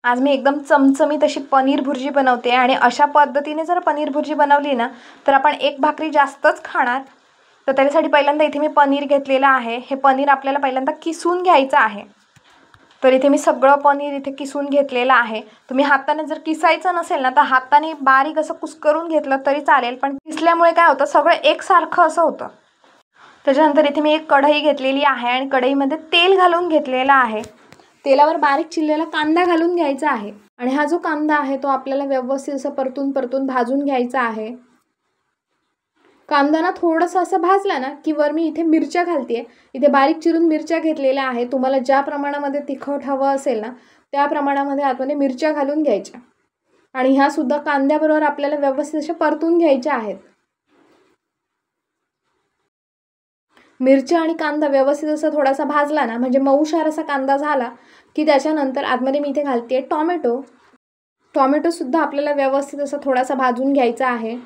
आज मी एकदम चमचमीत अशी पनीर भुर्जी बनवते आणि अशा पद्धतीने जर पनीर भुर्जी बनवली ना तर आपण एक भाकरी जास्तच खाणार। तर त्यासाठी पहिल्यांदा इथे मी पनीर घेतलेलं आहे। हे पनीर आपल्याला पहिल्यांदा किसून घ्यायचं आहे। तर इथे मी सगळं पनीर इथे किसून घेतलेलं आहे। तुम्ही हाताने जर किसायचं नसेल ना तर हाताने बारीक असं कुस्करून घेतलं तरी चालेल, पण किसल्यामुळे काय होतं सगळं एकसारखं असं होतं। त्याच्यानंतर इथे मी एक कढई घेतलेली आहे आणि कढईमध्ये तेल घालून घेतलेलं आहे। तेलावर बारीक चिरलेला कांदा घालून घ्यायचा आहे आणि हा जो कांदा आहे तो आपल्याला व्यवस्थित असं परतून परतून भाजून घ्यायचा आहे। कांदा ना थोडासा असा भाजला ना की वर मी इथे मिरच्या घालते। इथे बारीक चिरून मिरच्या घेतलेल्या आहे। तुम्हाला ज्या प्रमाणामध्ये तिखट हवं असेल ना त्या प्रमाणामध्ये आतमध्ये मिरच्या घालून घ्यायच्या आणि ह्या सुद्धा कांद्याबरोबर आपल्याला व्यवस्थित अशा परतून घ्यायच्या आहेत। मिरच्या आणि कांदा व्यवस्थित असा थोडासा भाजला ना म्हणजे मऊशार असा कांदा झाला की त्याच्यानंतर आतमध्ये मी इथे घालते टोमॅटो। टोमॅटो सुद्धा आपल्याला व्यवस्थित असं थोडासा भाजून घ्यायचा आहे।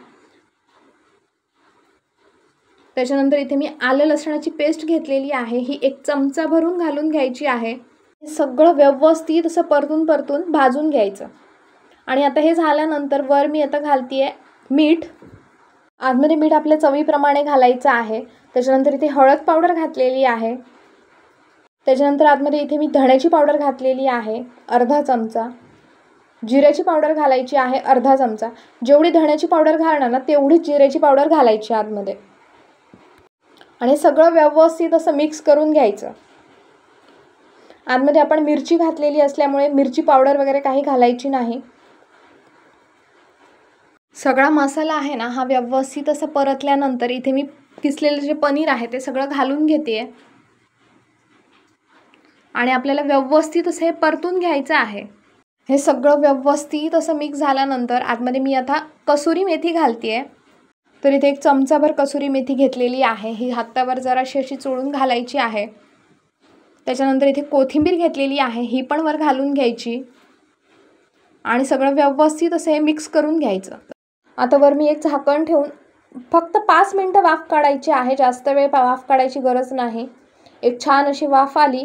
त्याच्यानंतर इथे मी आलं लसणाची पेस्ट घेतलेली आहे, ही 1 चमचा भरून घालून घ्यायची आहे। हे सगळं व्यवस्थित असं परतून परतून भाजून घ्यायचं आणि आता हे झाल्यानंतर वर मी आता घालते मीठ। आतमध्ये मीठ आपल्या चवीप्रमाणे घालायचं आहे। त्याच्यानंतर इथे हळद पावडर घातलेली आहे। त्याच्यानंतर आतमध्ये इथे मी धण्याची पावडर घातलेली आहे अर्धा चमचा। जिऱ्याची पावडर घालायची आहे अर्धा चमचा। जेवढी धण्याची पावडर घालणार ना तेवढीच जिऱ्याची पावडर घालायची आतमध्ये आणि सगळं व्यवस्थित असं मिक्स करून घ्यायचं। आतमध्ये आपण मिरची घातलेली असल्यामुळे मिरची पावडर वगैरे काही घालायची नाही। सगळा मसाला आहे ना हा व्यवस्थित असं परतल्यानंतर इथे मी किसलेलं जे पनीर आहे ते सगळं घालून घेते आणि आपल्याला व्यवस्थित असं हे परतून घ्यायचं आहे। हे सगळं व्यवस्थित असं मिक्स झाल्यानंतर आतमध्ये मी आता कसुरी मेथी घालते। तर इथे 1 चमचाभर कसुरी मेथी घेतलेली आहे, ही हातावर जराशी अशी चोळून घालायची आहे। त्याच्यानंतर इथे कोथिंबीर घेतलेली आहे, ही पण वर घालून घ्यायची आणि सगळं व्यवस्थित असं हे मिक्स करून घ्यायचं। आता वर मी एक झाकण ठेवून फक्त 5 मिनिटं वाफ काढायची आहे, जास्त वेळ वाफ काढायची गरज नाही। एक छान अशी वाफ आली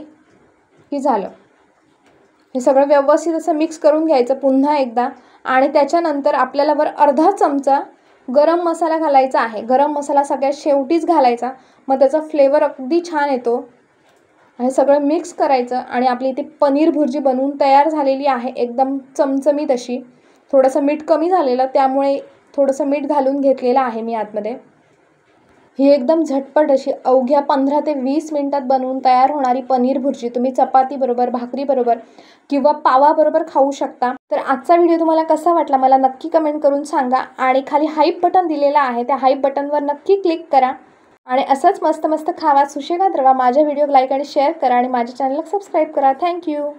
की झालं। हे सगळं व्यवस्थित असं मिक्स करून घ्यायचं पुन्हा एकदा आणि त्याच्यानंतर आपल्याला वर अर्धा चमचा गरम मसाला घालायचा आहे। गरम मसाला सगळ्यात शेवटीच घालायचा, मग त्याचा फ्लेवर अगदी छान येतो। हे सगळं मिक्स करायचं आणि आपली इथे पनीर भुर्जी बनवून तयार झालेली आहे एकदम चमचमीत अशी। थोडंसं मीठ कमी झालेलं त्यामुळे थोडंसं मीठ घालून घेतलेलं आहे मी आतमध्ये। ही एकदम झटपट अशी अवघ्या 15 ते 20 मिनिटात बनवून तयार होणारी पनीर भुर्जी तुम्ही चपाती बरोबर, भाकरी बरोबर किंवा पावा बरोबर खाऊ शकता। तर आजचा व्हिडिओ तुम्हाला कसा वाटला मला नक्की कमेंट करून सांगा आणि खाली हाईप बटन दिलेला आहे त्या हाईप बटनवर नक्की क्लिक करा आणि असंच मस्त मस्त खावा, सुशेगात राहा। माझ्या व्हिडिओ लाईक आणि शेअर करा आणि माझ्या चॅनलला सबस्क्राईब करा। थँक्यू।